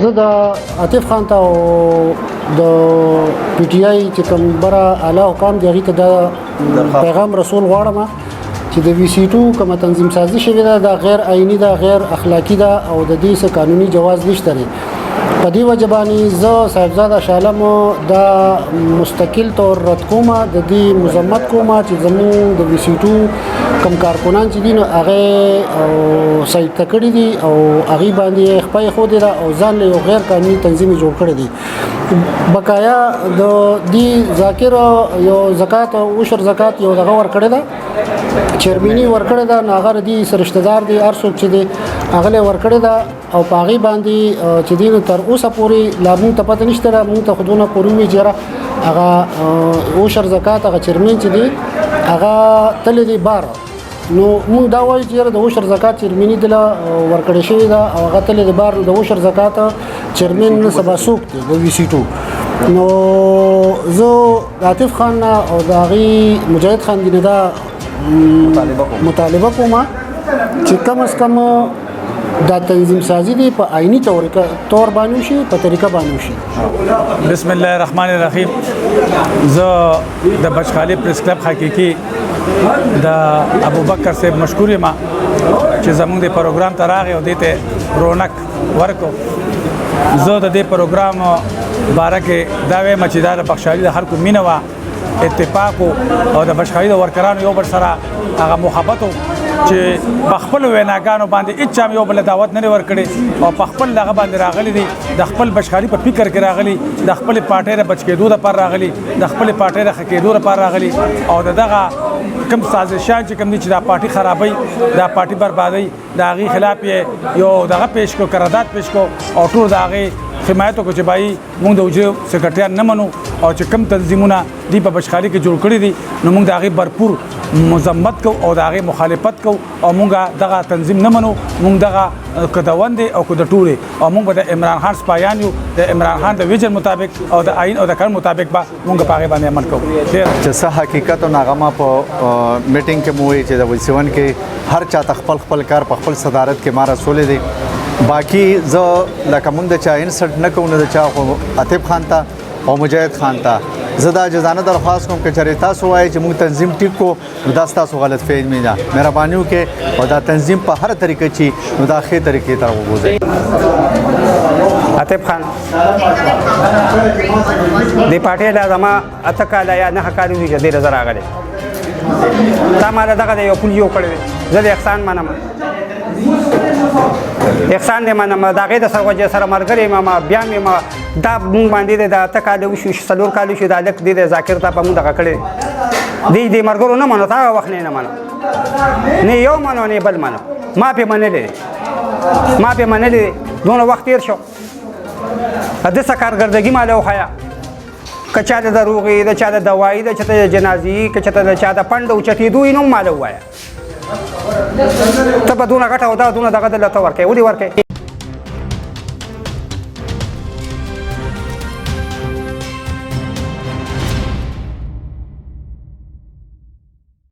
زه د عاطف خان ته او د پی ټی آی چې کوم بره اعلی حکام دی هغې ته دا پیغام رسول غواړم چې د وی سی 2 کومه تنظیم سازي شوې ده دا غیر آئیني ده، غیر اخلاقي ده او د دې څه قانوني جواز نشته دی. په دې وجه باندې زه صاحبزاده شاه عالم دا مستقل طور رد کوم، د دې مذمت کوم چې زموږ د وی سی 2 کوم کارکنان چې دي نو هغې سایډ ته کړي دي او هغې باندې خپه یې ښودې ده او ځان له یو غیر قانوني تنظیم یې جوړ کړی دی. بقایا د دې ذاکر یو زکات او عشر زکات یو دغه ورکړی ده، چیرمني ورکړی ده، نو هغه د دې سره رشته دار دی، هر څوک چې دی هغه له ورکړی ده او په هغې باندې چې دی نو تر اوسه پورې لا مونږ ته پته نشته ده، مونږ ته خو دونه پورې وي چې هغه عشر زکات هغه چیرمن چې دی هغه تللی دی بار، نو مونږ دا وایو چې د عشر زکات چیرمني دله ورکړی شوې ده او هغه تللی دی بار، نو د عشر زکات چیرمن نن سبا څوک دی د وی سی 2. نو زه د عاطف خان او د هغې مجاهد خان دي نه دا مطالبه کوم چې کم از کم دا تنظیم سازی دی په آئینی طور باندې وشي، په طریقه باندې وشي. بسم الله الرحمن الرحیم. زه د بچخالي پریس کلب حقیقي د ابوبکر صاحب مشکور یم چې زموږ د پروګرام ته راغی او دې ته رونق ورکو. زه د دې پروګرام باره کې دا وایم چې دا د بخشالي د خلکو مینه وه، اتفاق او د بخشالي د ورکرانو یو بل سره هغه محبت چې په خپل ویناګانو باندې هیڅ چا یو بل دعوت نه ورکړي او په خپل دغه باندې راغلي دي، د خپل بشخالي په فکر کې راغلي، د خپل پارټۍ د بچ کېدو لپاره راغلي، د خپل پارټۍ د ښه کېدو لپاره راغلي او دغه کوم سازشان چې کوم دي چې دا پارټي خرابوي، دا پارټي بربادوي، د هغې خلاف یې یو دغه پیش کو، قرارداد پیش کو او ټول د هغې حمایت وکړو چې بای موږ د حجرې سکرټریان نه منو او چې کوم تنظیمونه دي په بچخالي کې جوړ کړي دي نو موږ د هغې بھرپور مذمت کو او د هغې مخالفت کو او موږ دغه تنظیم نه منو. موږ دغه که د ونډې او که د ټولې او موږ به د عمران خان سپایان یو، د عمران خان د ویژن مطابق او د آئین او د قانون مطابق به موږ په هغې باندې عمل کوو. چې څه حقیقت او ناغه په میټینګ کې مو وایي چې د ویسیون کې هر چا ته خپل خپل کار په خپل صدارت کې ما رسولې دي. باقي زه لکه موږ د چا انسلټ نه کوو، نه د چا خو عاطف خان ته او مجاهد خان ته زه دا جزانه درخواست کوم که چېرې تاسو وایئ چې موږ تنظیم ټیک کو نو دا ستاسو غلط فهمي ده، مهرباني وکړئ او دا تنظیم په هر طریقه چې نو دا ښې طریقې ته وبوځئ. عاطف خان د پارټۍ له زما اته کاله یا 9 کاله وروسته دې نظر راغلی تا ماله دغه د یو پول جوړ کړی دی، زه د احسان منم، احسان دې منم، د هغې د سره وجې سره ملګری یم، بیا مې دا مونږ باندې د اته کاله وشو 4 کاله وشو دا هلک دې د ذاکر ته په مونږ دغه کړی دی دې ملګرو نه منو، تا هغه وخت نه منو، نه یو منو نه بل منو، ما پې منلی دونه وخت تېر شو د څه کارګردګي ماله وښیه، که چا د روغې، د چا د دوایي، د چا د جنازې، که چا د چا د پنډ او چتېدو یې نوم ماله ووایه. ته به دونه غټه او دا دونه دغه دله ته ورکوې، ولې ورکوې؟